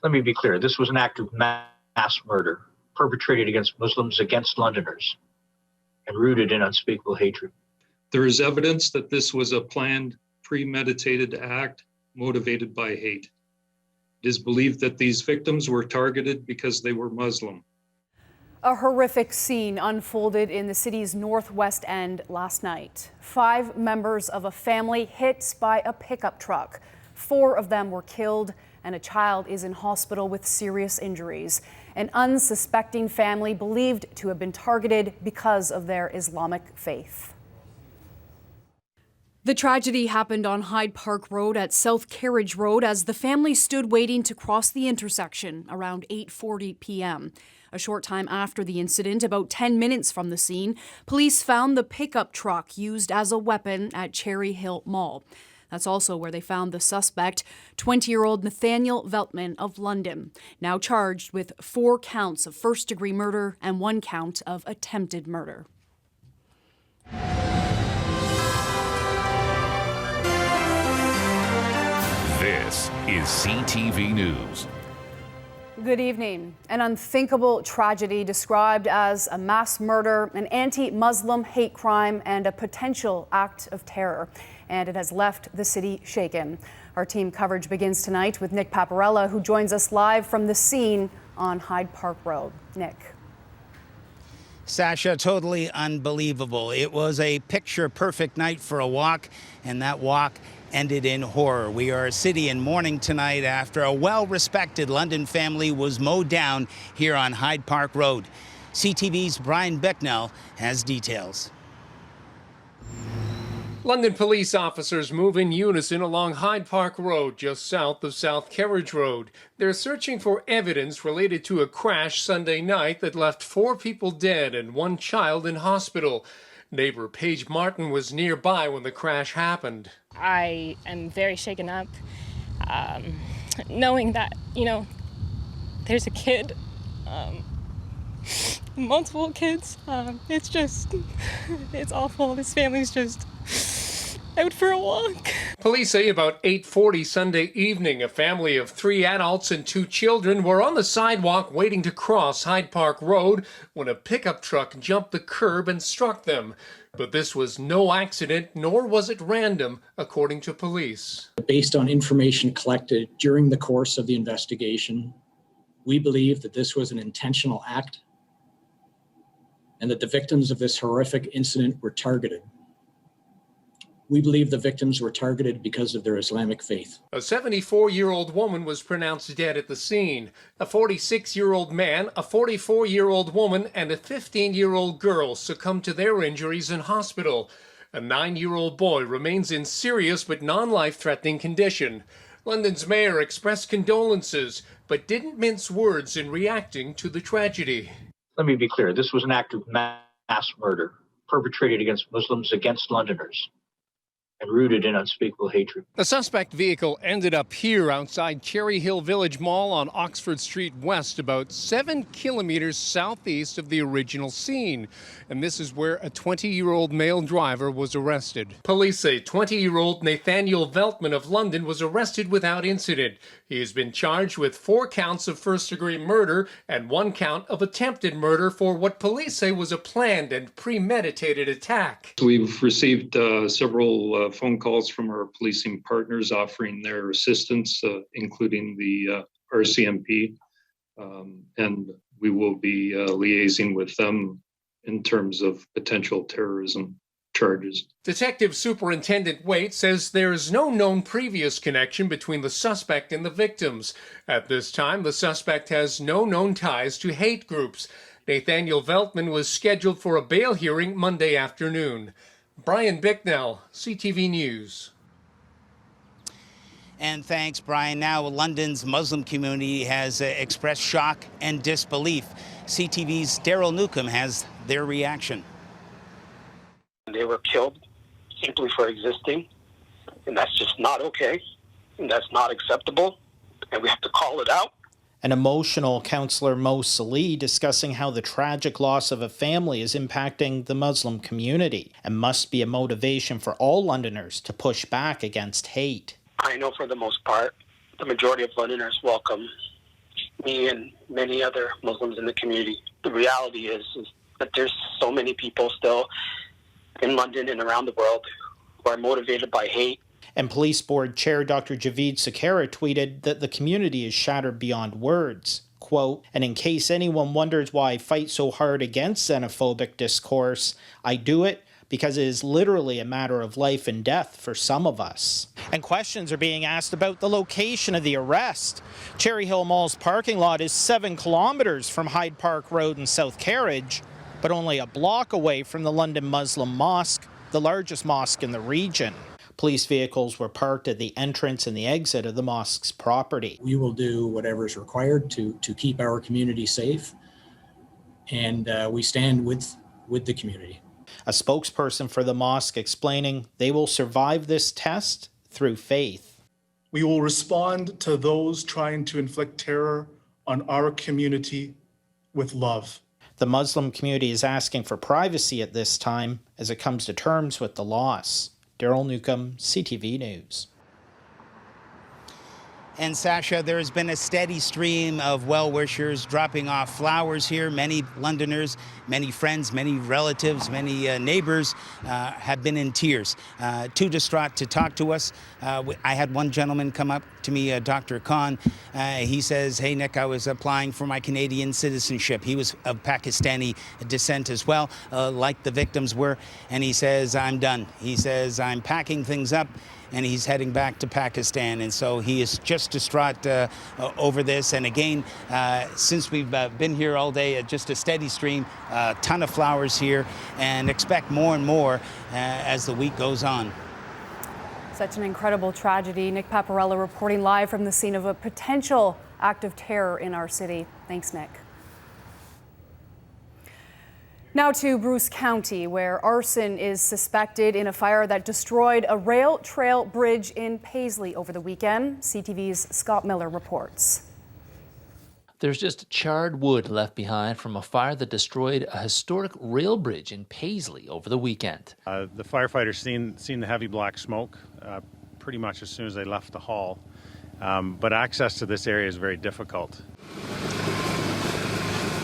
Let me be clear. This was an act of mass murder perpetrated against Muslims, against Londoners, and rooted in unspeakable hatred. There is evidence that this was a planned, premeditated act motivated by hate. It is believed that these victims were targeted because they were Muslim. A horrific scene unfolded in the city's northwest end last night. 5 members of a family hit by a pickup truck. 4 of them were killed, and a child is in hospital with serious injuries. An unsuspecting family believed to have been targeted because of their Islamic faith. The tragedy happened on Hyde Park Road at South Carriage Road as the family stood waiting to cross the intersection around 8:40 p.m. A short time after the incident, about 10 minutes from the scene, police found the pickup truck used as a weapon at Cherry Hill Mall. That's also where they found the suspect, 20-year-old Nathaniel Veltman of London, now charged with 4 counts of first-degree murder and 1 count of attempted murder. This is CTV News. Good evening. An unthinkable tragedy described as a mass murder, an anti-Muslim hate crime, and a potential act of terror. And it has left the city shaken. Our team coverage begins tonight with Nick Paparella, who joins us live from the scene on Hyde Park Road. Nick. Sasha, totally unbelievable. It was a picture-perfect night for a walk, and that walk ended in horror. We are a city in mourning tonight after a well-respected London family was mowed down here on Hyde Park Road. CTV's Brian Bicknell has details. London police officers move in unison along Hyde Park Road, just south of South Carriage Road. They're searching for evidence related to a crash Sunday night that left 4 people dead and 1 child in hospital. Neighbor Paige Martin was nearby when the crash happened. I am very shaken up, knowing that, there's a kid, multiple kids. It's awful. This family's just out for a walk. Police say about 8:40 Sunday evening, a family of 3 adults and 2 children were on the sidewalk waiting to cross Hyde Park Road when a pickup truck jumped the curb and struck them. But this was no accident, nor was it random, according to police. Based on information collected during the course of the investigation, we believe that this was an intentional act and that the victims of this horrific incident were targeted. We believe the victims were targeted because of their Islamic faith. A 74-year-old woman was pronounced dead at the scene. A 46-year-old man, a 44-year-old woman, and a 15-year-old girl succumbed to their injuries in hospital. A 9-year-old boy remains in serious but non-life-threatening condition. London's mayor expressed condolences, but didn't mince words in reacting to the tragedy. Let me be clear. This was an act of mass murder perpetrated against Muslims, against Londoners, and rooted in unspeakable hatred. The suspect vehicle ended up here outside Cherry Hill Village Mall on Oxford Street West, about 7 kilometers southeast of the original scene. And this is where a 20-year-old male driver was arrested. Police say 20-year-old Nathaniel Veltman of London was arrested without incident. He has been charged with 4 counts of first-degree murder and 1 count of attempted murder for what police say was a planned and premeditated attack. We've received several phone calls from our policing partners offering their assistance, including the RCMP, and we will be liaising with them in terms of potential terrorism charges. Detective Superintendent Waite says there is no known previous connection between the suspect and the victims. At this time, the suspect has no known ties to hate groups. Nathaniel Veltman was scheduled for a bail hearing Monday afternoon. Brian Bicknell, CTV News. And thanks, Brian. Now, London's Muslim community has expressed shock and disbelief. CTV's Daryl Newcomb has their reaction. They were killed simply for existing, and that's just not okay, and that's not acceptable, and we have to call it out. An emotional counselor, Mo Salih, discussing how the tragic loss of a family is impacting the Muslim community and must be a motivation for all Londoners to push back against hate. I know for the most part, the majority of Londoners welcome me and many other Muslims in the community. The reality is that there's so many people still in London and around the world who are motivated by hate. And Police Board Chair Dr. Javeed Sakara tweeted that the community is shattered beyond words. Quote, and in case anyone wonders why I fight so hard against xenophobic discourse, I do it because it is literally a matter of life and death for some of us. And questions are being asked about the location of the arrest. Cherry Hill Mall's parking lot is 7 kilometers from Hyde Park Road in South Carriage, but only a block away from the London Muslim Mosque, the largest mosque in the region. Police vehicles were parked at the entrance and the exit of the mosque's property. We will do whatever is required to keep our community safe, and we stand with the community. A spokesperson for the mosque explaining they will survive this test through faith. We will respond to those trying to inflict terror on our community with love. The Muslim community is asking for privacy at this time as it comes to terms with the loss. Daryl Newcomb, CTV News. And Sasha, there has been a steady stream of well-wishers dropping off flowers here. Many Londoners, many friends, many relatives, many neighbors have been in tears, too distraught to talk to us. I had one gentleman come up to me, Dr. Khan. He says, hey, Nick, I was applying for my Canadian citizenship. He was of Pakistani descent as well, like the victims were. And he says, I'm done. He says, I'm packing things up, and he's heading back to Pakistan. And so he is just distraught over this. And again, since we've been here all day, just a steady stream, a ton of flowers here, and expect more and more as the week goes on. Such an incredible tragedy. Nick Paparella reporting live from the scene of a potential act of terror in our city. Thanks, Nick. Now to Bruce County, where arson is suspected in a fire that destroyed a rail trail bridge in Paisley over the weekend. CTV's Scott Miller reports. There's just charred wood left behind from a fire that destroyed a historic rail bridge in Paisley over the weekend. The firefighters seen the heavy black smoke pretty much as soon as they left the hall, but access to this area is very difficult.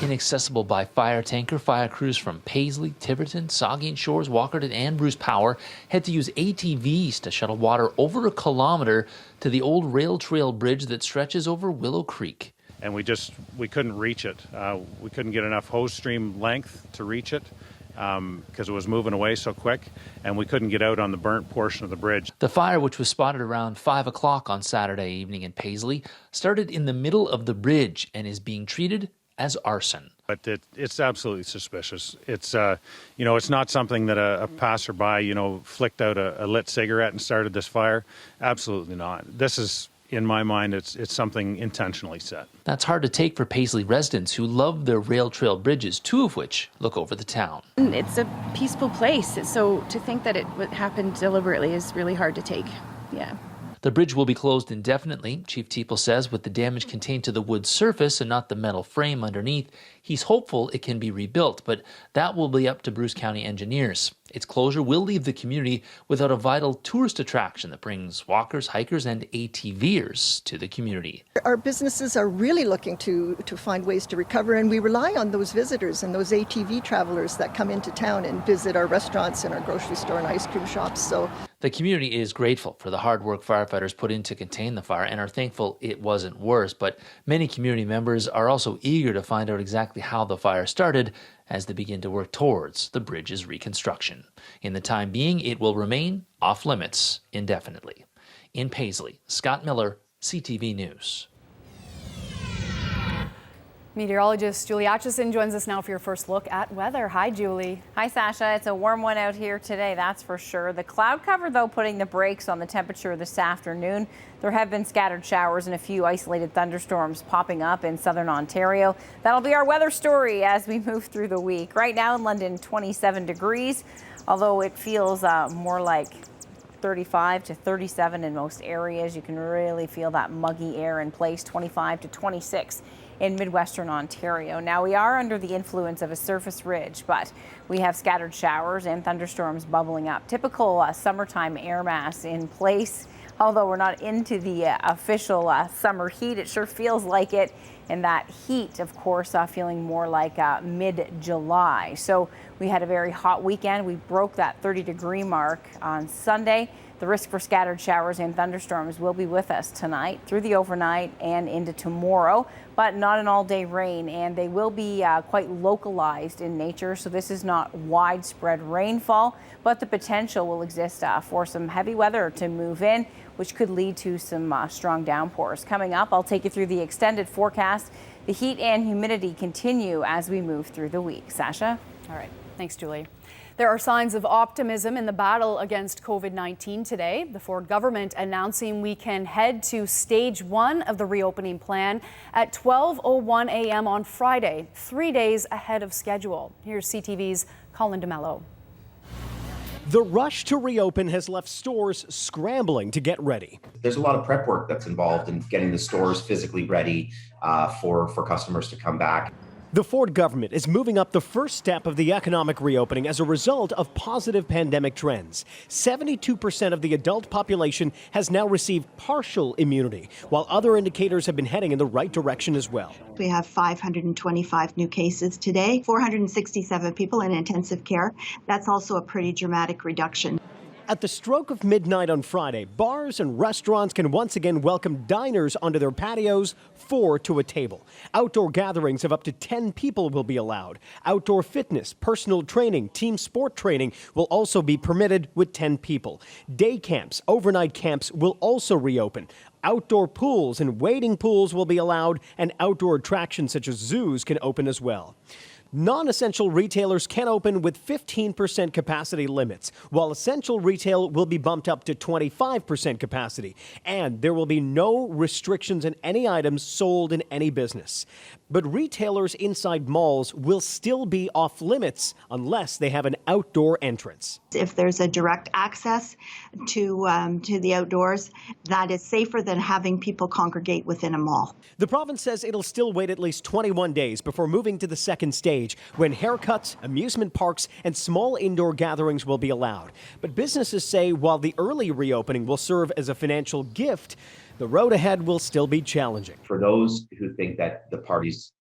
Inaccessible by fire tanker, fire crews from Paisley, Tiverton, Saugeen Shores, Walkerton, and Bruce Power had to use ATVs to shuttle water over a kilometer to the old rail trail bridge that stretches over Willow Creek. And we couldn't reach it. We couldn't get enough hose stream length to reach it because it was moving away so quick, and we couldn't get out on the burnt portion of the bridge. The fire, which was spotted around 5 o'clock on Saturday evening in Paisley, started in the middle of the bridge and is being treated as arson. But it's absolutely suspicious. It's it's not something that a passerby flicked out a lit cigarette and started this fire. Absolutely not. This is, in my mind, it's something intentionally set. That's hard to take for Paisley residents who love their rail trail bridges, 2 of which look over the town. It's a peaceful place, so to think that it happened deliberately is really hard to take. Yeah. The bridge will be closed indefinitely, Chief Teeple says, with the damage contained to the wood surface and not the metal frame underneath. He's hopeful it can be rebuilt, but that will be up to Bruce County engineers. Its closure will leave the community without a vital tourist attraction that brings walkers, hikers, and ATVers to the community. Our businesses are really looking to find ways to recover, and we rely on those visitors and those ATV travelers that come into town and visit our restaurants and our grocery store and ice cream shops. So the community is grateful for the hard work firefighters put in to contain the fire and are thankful it wasn't worse, but many community members are also eager to find out exactly how the fire started as they begin to work towards the bridge's reconstruction. In the time being, it will remain off limits indefinitely. In Paisley, Scott Miller, CTV News. Meteorologist Julie Atchison joins us now for your first look at weather. Hi, Julie. Hi, Sasha. It's a warm one out here today, that's for sure. The cloud cover, though, putting the brakes on the temperature this afternoon. There have been scattered showers and a few isolated thunderstorms popping up in southern Ontario. That'll be our weather story as we move through the week. Right now in London, 27 degrees, although it feels more like 35 to 37 in most areas. You can really feel that muggy air in place, 25 to 26 in Midwestern Ontario. Now, we are under the influence of a surface ridge, but we have scattered showers and thunderstorms bubbling up. Typical summertime air mass in place. Although we're not into the official summer heat, it sure feels like it. And that heat, of course, feeling more like mid-July. So we had a very hot weekend. We broke that 30-degree mark on Sunday. The risk for scattered showers and thunderstorms will be with us tonight through the overnight and into tomorrow, but not an all-day rain, and they will be quite localized in nature. So this is not widespread rainfall, but the potential will exist for some heavy weather to move in, which could lead to some strong downpours. Coming up, I'll take you through the extended forecast. The heat and humidity continue as we move through the week. Sasha? All right. Thanks, Julie. There are signs of optimism in the battle against COVID-19 today. The Ford government announcing we can head to stage 1 of the reopening plan at 12:01 a.m. on Friday, 3 days ahead of schedule. Here's CTV's Colin DeMello. The rush to reopen has left stores scrambling to get ready. There's a lot of prep work that's involved in getting the stores physically ready for customers to come back. The Ford government is moving up the first step of the economic reopening as a result of positive pandemic trends. 72% of the adult population has now received partial immunity, while other indicators have been heading in the right direction as well. We have 525 new cases today, 467 people in intensive care. That's also a pretty dramatic reduction. At the stroke of midnight on Friday, bars and restaurants can once again welcome diners onto their patios, 4 to a table. Outdoor gatherings of up to 10 people will be allowed. Outdoor fitness, personal training, team sport training will also be permitted with 10 people. Day camps, overnight camps will also reopen. Outdoor pools and wading pools will be allowed, and outdoor attractions such as zoos can open as well. Non-essential retailers can open with 15% capacity limits, while essential retail will be bumped up to 25% capacity. And there will be no restrictions on any items sold in any business. But retailers inside malls will still be off limits unless they have an outdoor entrance. If there's a direct access to the outdoors, that is safer than having people congregate within a mall. The province says it'll still wait at least 21 days before moving to the second stage, when haircuts, amusement parks, and small indoor gatherings will be allowed. But businesses say while the early reopening will serve as a financial gift, the road ahead will still be challenging. For those who think that the party's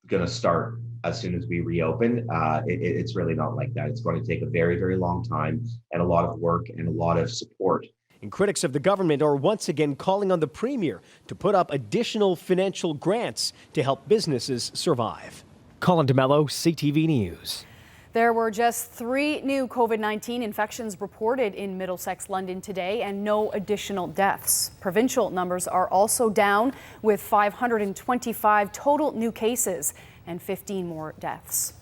going to start as soon as we reopen, it's really not like that. It's going to take a very, very long time and a lot of work and a lot of support. And critics of the government are once again calling on the Premier to put up additional financial grants to help businesses survive. Colin DeMello, CTV News. There were just 3 new COVID-19 infections reported in Middlesex, London today, and no additional deaths. Provincial numbers are also down, with 525 total new cases and 15 more deaths.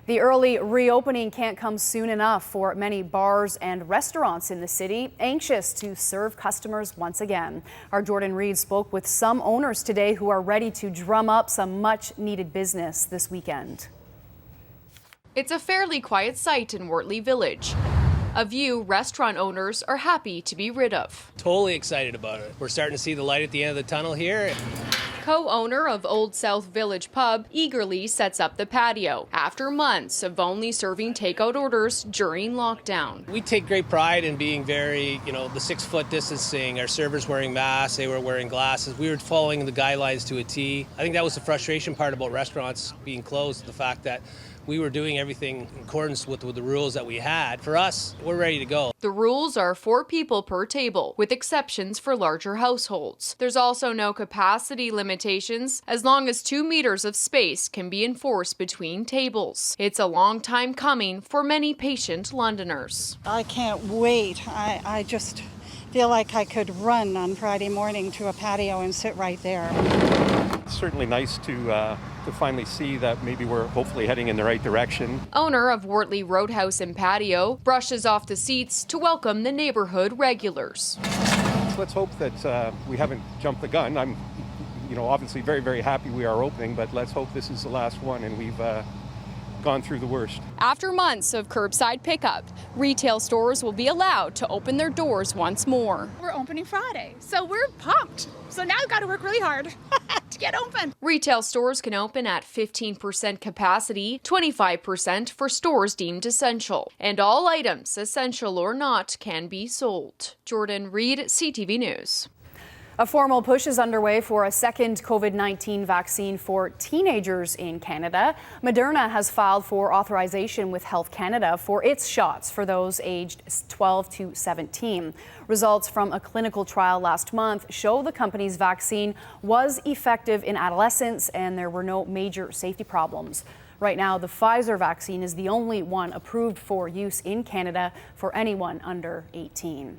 The early reopening can't come soon enough for many bars and restaurants in the city, anxious to serve customers once again. Our Jordan Reed spoke with some owners today who are ready to drum up some much-needed business this weekend. It's a fairly quiet sight in Wortley Village. A view restaurant owners are happy to be rid of. Totally excited about it. We're starting to see the light at the end of the tunnel here. Co-owner of Old South Village Pub eagerly sets up the patio after months of only serving takeout orders during lockdown. We take great pride in being very, the 6-foot distancing, our servers wearing masks, they were wearing glasses. We were following the guidelines to a T. I think that was the frustration part about restaurants being closed, the fact that we were doing everything in accordance with the rules that we had. For us, we're ready to go. The rules are 4 people per table, with exceptions for larger households. There's also no capacity limitations, as long as 2 meters of space can be enforced between tables. It's a long time coming for many patient Londoners. I can't wait. I just feel like I could run on Friday morning to a patio and sit right there. It's certainly nice to finally see that maybe we're hopefully heading in the right direction. Owner of Wortley Roadhouse and Patio brushes off the seats to welcome the neighborhood regulars. Let's hope that we haven't jumped the gun. I'm, obviously very, very happy we are opening, but let's hope this is the last one and we've gone through the worst. After months of curbside pickup, retail stores will be allowed to open their doors once more. We're opening Friday, so we're pumped. So now we've got to work really hard to get open. Retail stores can open at 15% capacity, 25% for stores deemed essential. And all items, essential or not, can be sold. Jordan Reed, CTV News. A formal push is underway for a second COVID-19 vaccine for teenagers in Canada. Moderna has filed for authorization with Health Canada for its shots for those aged 12 to 17. Results from a clinical trial last month show the company's vaccine was effective in adolescents and there were no major safety problems. Right now, the Pfizer vaccine is the only one approved for use in Canada for anyone under 18.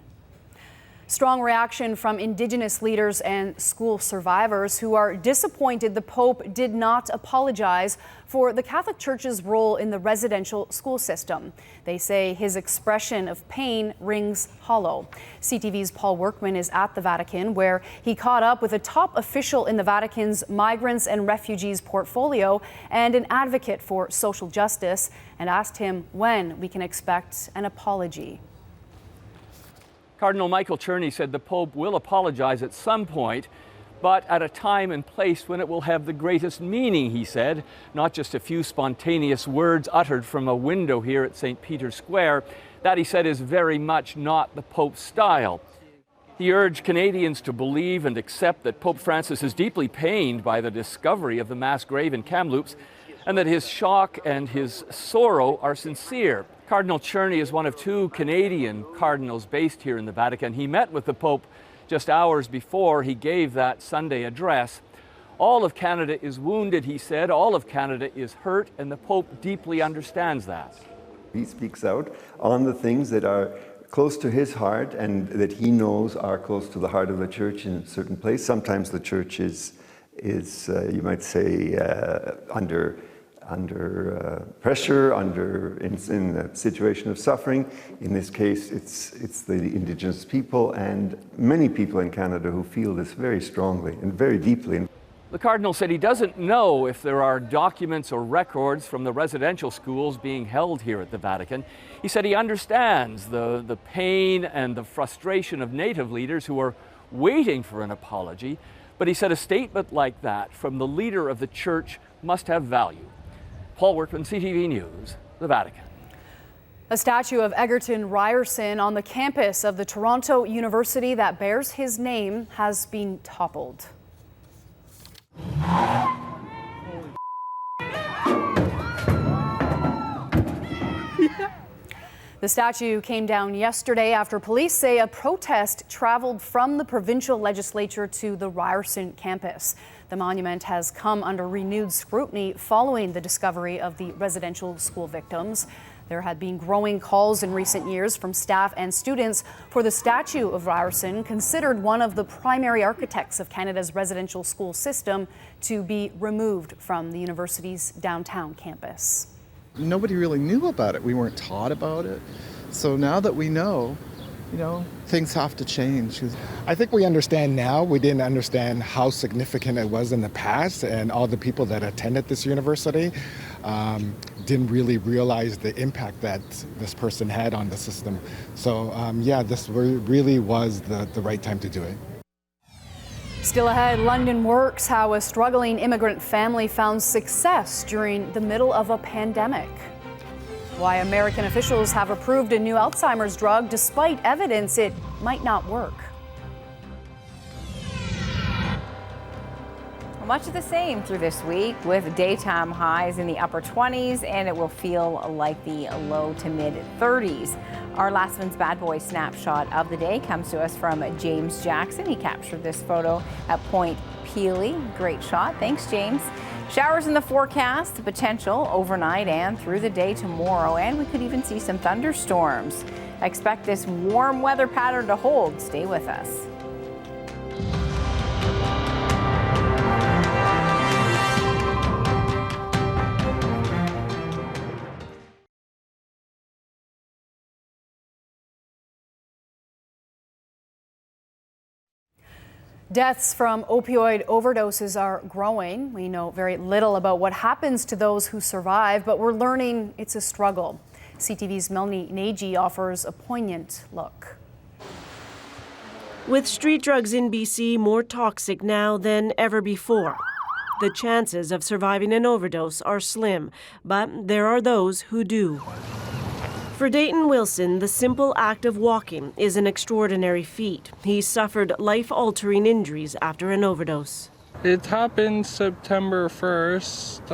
Strong reaction from Indigenous leaders and school survivors who are disappointed the Pope did not apologize for the Catholic Church's role in the residential school system. They say his expression of pain rings hollow. CTV's Paul Workman is at the Vatican, where he caught up with a top official in the Vatican's migrants and refugees portfolio and an advocate for social justice, and asked him when we can expect an apology. Cardinal Michael Cherney said the Pope will apologize at some point, but at a time and place when it will have the greatest meaning, he said, not just a few spontaneous words uttered from a window here at St. Peter's Square. That, he said, is very much not the Pope's style. He urged Canadians to believe and accept that Pope Francis is deeply pained by the discovery of the mass grave in Kamloops, and that his shock and his sorrow are sincere. Cardinal Cherney is one of two Canadian cardinals based here in the Vatican. He met with the Pope just hours before he gave that Sunday address. All of Canada is wounded, he said. All of Canada is hurt, and the Pope deeply understands that. He speaks out on the things that are close to his heart and that he knows are close to the heart of the church in a certain place. Sometimes the church is you might say, under pressure, in a situation of suffering. In this case, it's the Indigenous people and many people in Canada who feel this very strongly and very deeply. The Cardinal said he doesn't know if there are documents or records from the residential schools being held here at the Vatican. He said he understands the pain and the frustration of Native leaders who are waiting for an apology, but he said a statement like that from the leader of the Church must have value. Paul Workman, CTV News, the Vatican. A statue of Egerton Ryerson on the campus of the Toronto University that bears his name has been toppled. The statue came down yesterday after police say a protest traveled from the provincial legislature to the Ryerson campus. The monument has come under renewed scrutiny following the discovery of the residential school victims. There had been growing calls in recent years from staff and students for the statue of Ryerson, considered one of the primary architects of Canada's residential school system, to be removed from the university's downtown campus. Nobody really knew about it. We weren't taught about it. So now that we know, things have to change. I think we understand now. We didn't understand how significant it was in the past, and all the people that attended this university didn't really realize the impact that this person had on the system. So this really was the right time to do it. Still ahead, London Works, how a struggling immigrant family found success during the middle of a pandemic. Why American officials have approved a new Alzheimer's drug despite evidence it might not work. Much of the same through this week, with daytime highs in the upper 20s, and it will feel like the low to mid 30s. Our last one's bad boy snapshot of the day comes to us from James Jackson. He captured this photo at Point Peely. Great shot. Thanks, James. Showers in the forecast, potential overnight and through the day tomorrow, and we could even see some thunderstorms. Expect this warm weather pattern to hold. Stay with us. Deaths from opioid overdoses are growing. We know very little about what happens to those who survive, but we're learning it's a struggle. CTV's Melanie Nagy offers a poignant look. With street drugs in BC more toxic now than ever before, the chances of surviving an overdose are slim, but there are those who do. For Dayton Wilson, the simple act of walking is an extraordinary feat. He suffered life-altering injuries after an overdose. It happened September 1st,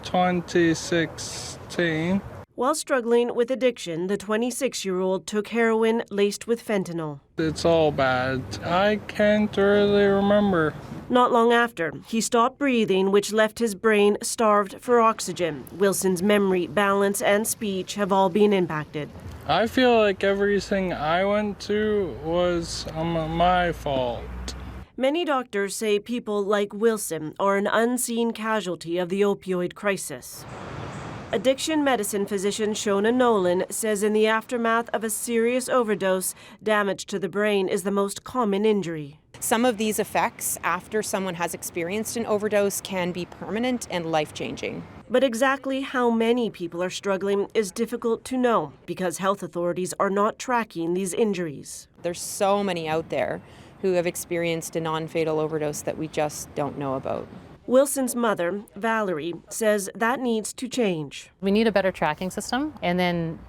2016. While struggling with addiction, the 26-year-old took heroin laced with fentanyl. It's all bad. I can't really remember. Not long after, he stopped breathing, which left his brain starved for oxygen. Wilson's memory, balance, and speech have all been impacted. I feel like everything I went through was my fault. Many doctors say people like Wilson are an unseen casualty of the opioid crisis. Addiction medicine physician Shona Nolan says in the aftermath of a serious overdose, damage to the brain is the most common injury. Some of these effects after someone has experienced an overdose can be permanent and life-changing. But exactly how many people are struggling is difficult to know because health authorities are not tracking these injuries. There's so many out there who have experienced a non-fatal overdose that we just don't know about. Wilson's mother, Valerie, says that needs to change. We need a better tracking system and then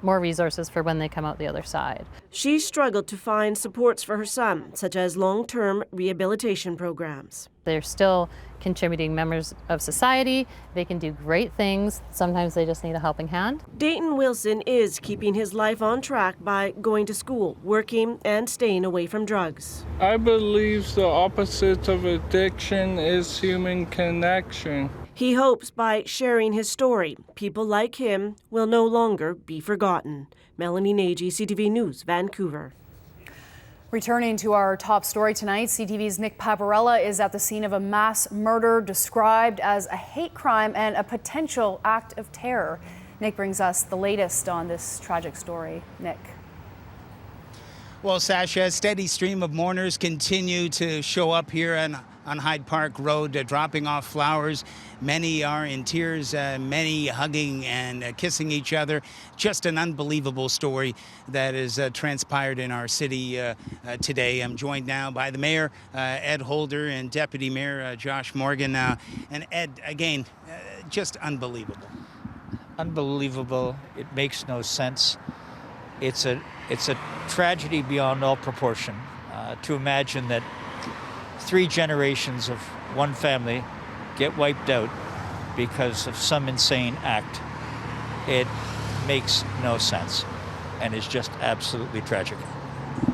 more resources for when they come out the other side. She struggled to find supports for her son, such as long-term rehabilitation programs. They're still contributing members of society. They can do great things. Sometimes they just need a helping hand. Dayton Wilson is keeping his life on track by going to school, working, and staying away from drugs. I believe the opposite of addiction is human connection. He hopes by sharing his story, people like him will no longer be forgotten. Melanie Nagy, CTV News, Vancouver. Returning to our top story tonight, CTV's Nick Paparella is at the scene of a mass murder described as a hate crime and a potential act of terror. Nick brings us the latest on this tragic story. Nick. Well, Sasha, a steady stream of mourners continue to show up here on Hyde Park Road, dropping off flowers. Many are in tears, many hugging and kissing each other. Just an unbelievable story that has transpired in our city today. I'm joined now by the mayor, Ed Holder, and Deputy Mayor Josh Morgan. And Ed, again, just unbelievable. Unbelievable. It makes no sense. It's a tragedy beyond all proportion to imagine that 3 generations of one family get wiped out because of some insane act. It makes no sense and is just absolutely tragic.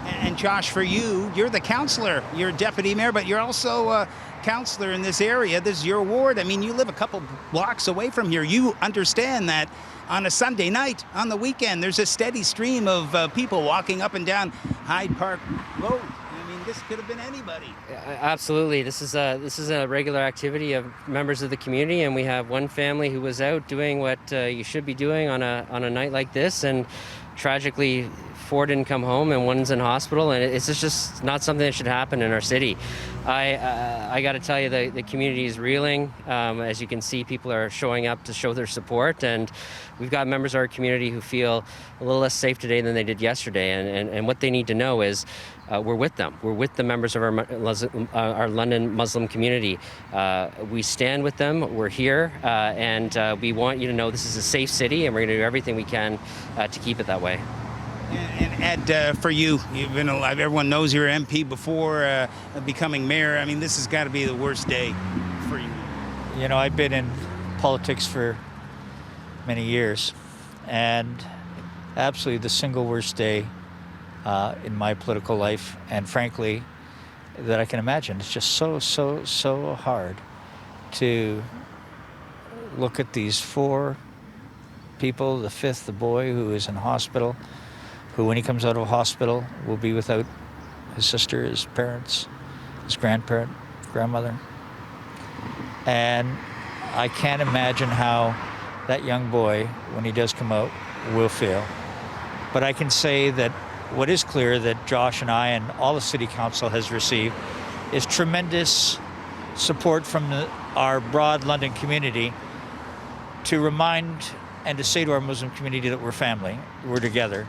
And Josh, for you, you're the councillor, you're deputy mayor, but you're also a councillor in this area. This is your ward. I mean, you live a couple blocks away from here. You understand that on a Sunday night, on the weekend, there's a steady stream of people walking up and down Hyde Park Road. This could have been anybody. Absolutely. This is a regular activity of members of the community, and we have one family who was out doing what you should be doing on a night like this, and tragically 4 didn't come home and 1's in hospital, and it's just not something that should happen in our city. I got to tell you, the community is reeling. As you can see, people are showing up to show their support, and we've got members of our community who feel a little less safe today than they did yesterday, and what they need to know is we're with them. We're with the members of our London Muslim community. We stand with them. We're here, and we want you to know this is a safe city, and we're going to do everything we can to keep it that way. And Ed, for you, you've been alive. Everyone knows you're MP before becoming mayor. I mean, this has got to be the worst day for you. You know, I've been in politics for many years, and absolutely the single worst day in my political life, and frankly, that I can imagine. It's just so hard to look at these 4 people, the 5th, the boy who is in hospital, who when he comes out of hospital will be without his sister, his parents, his grandmother. And I can't imagine how that young boy, when he does come out, will feel. But I can say that what is clear that Josh and I and all the City Council has received is tremendous support from our broad London community to remind and to say to our Muslim community that we're family, we're together,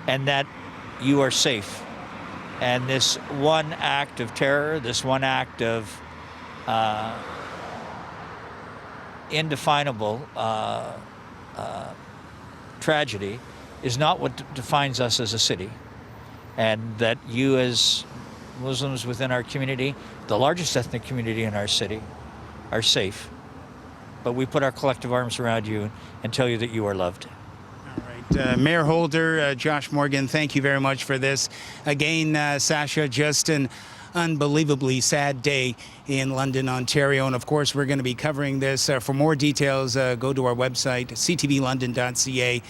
and that you are safe. And this one act of terror, this one act of indefinable tragedy is not what defines us as a city. And that you as Muslims within our community, the largest ethnic community in our city, are safe. But we put our collective arms around you and tell you that you are loved. Mayor Holder, Josh Morgan, thank you very much for this. Again, Sasha, just an unbelievably sad day in London, Ontario. And of course, we're going to be covering this. For more details, go to our website, ctvlondon.ca,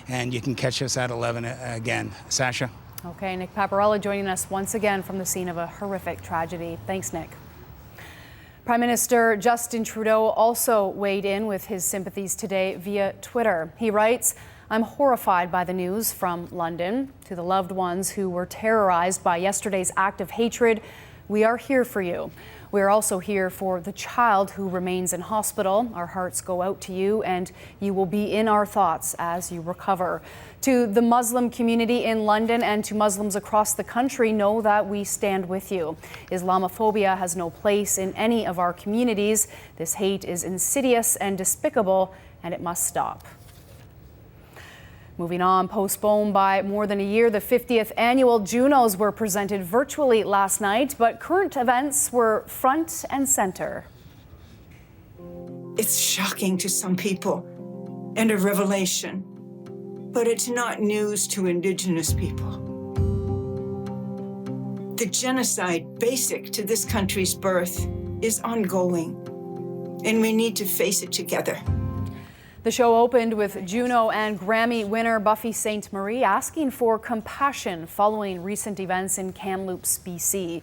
and you can catch us at 11 again. Sasha? Okay, Nick Paparella joining us once again from the scene of a horrific tragedy. Thanks, Nick. Prime Minister Justin Trudeau also weighed in with his sympathies today via Twitter. He writes, "I'm horrified by the news from London. To the loved ones who were terrorized by yesterday's act of hatred, we are here for you. We are also here for the child who remains in hospital. Our hearts go out to you, and you will be in our thoughts as you recover. To the Muslim community in London and to Muslims across the country, know that we stand with you. Islamophobia has no place in any of our communities. This hate is insidious and despicable, and it must stop." Moving on, postponed by more than a year, the 50th annual Junos were presented virtually last night, but current events were front and center. It's shocking to some people and a revelation, but it's not news to Indigenous people. The genocide basic to this country's birth is ongoing, and we need to face it together. The show opened with Juno and Grammy winner Buffy St. Marie asking for compassion following recent events in Kamloops, BC.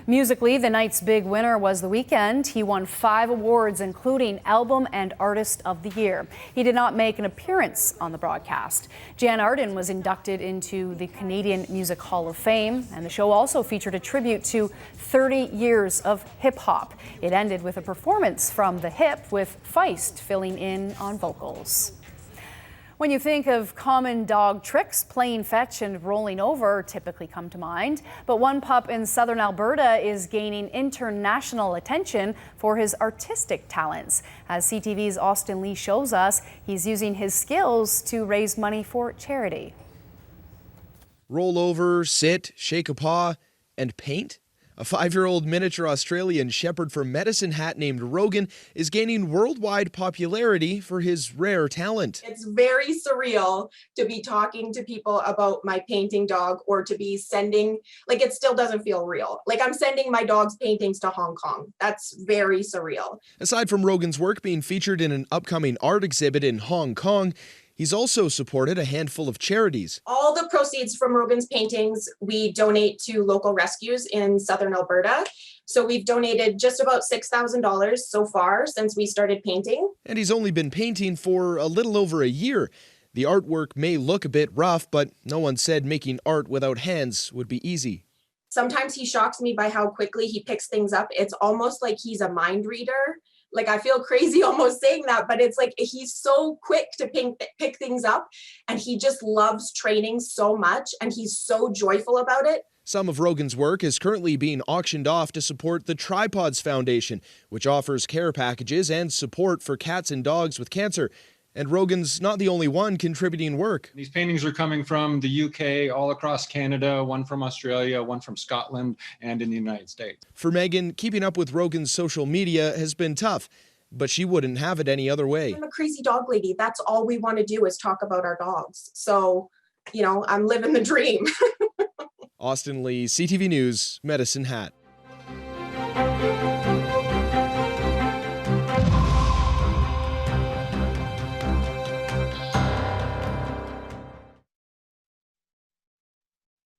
Musically, the night's big winner was The Weeknd. He won 5 awards, including Album and Artist of the Year. He did not make an appearance on the broadcast. Jan Arden was inducted into the Canadian Music Hall of Fame, and the show also featured a tribute to 30 years of hip-hop. It ended with a performance from The Hip, with Feist filling in on vocals. When you think of common dog tricks, playing fetch and rolling over typically come to mind. But one pup in southern Alberta is gaining international attention for his artistic talents. As CTV's Austin Lee shows us, he's using his skills to raise money for charity. Roll over, sit, shake a paw, and paint? A 5-year-old miniature Australian shepherd for Medicine Hat named Rogan is gaining worldwide popularity for his rare talent. It's very surreal to be talking to people about my painting dog, or to be sending, like, it still doesn't feel real. Like, I'm sending my dog's paintings to Hong Kong. That's very surreal. Aside from Rogan's work being featured in an upcoming art exhibit in Hong Kong, he's also supported a handful of charities. All the proceeds from Rogan's paintings, we donate to local rescues in southern Alberta. So we've donated just about $6,000 so far since we started painting. And he's only been painting for a little over a year. The artwork may look a bit rough, but no one said making art without hands would be easy. Sometimes he shocks me by how quickly he picks things up. It's almost like he's a mind reader. Like, I feel crazy almost saying that, but it's like he's so quick to pick things up, and he just loves training so much, and he's so joyful about it. Some of Rogan's work is currently being auctioned off to support the Tripods Foundation, which offers care packages and support for cats and dogs with cancer. And Rogan's not the only one contributing work. These paintings are coming from the UK, all across Canada, one from Australia, one from Scotland, and in the United States. For Megan, keeping up with Rogan's social media has been tough, but she wouldn't have it any other way. I'm a crazy dog lady. That's all we want to do is talk about our dogs. So, you know, I'm living the dream. Austin Lee, CTV News, Medicine Hat.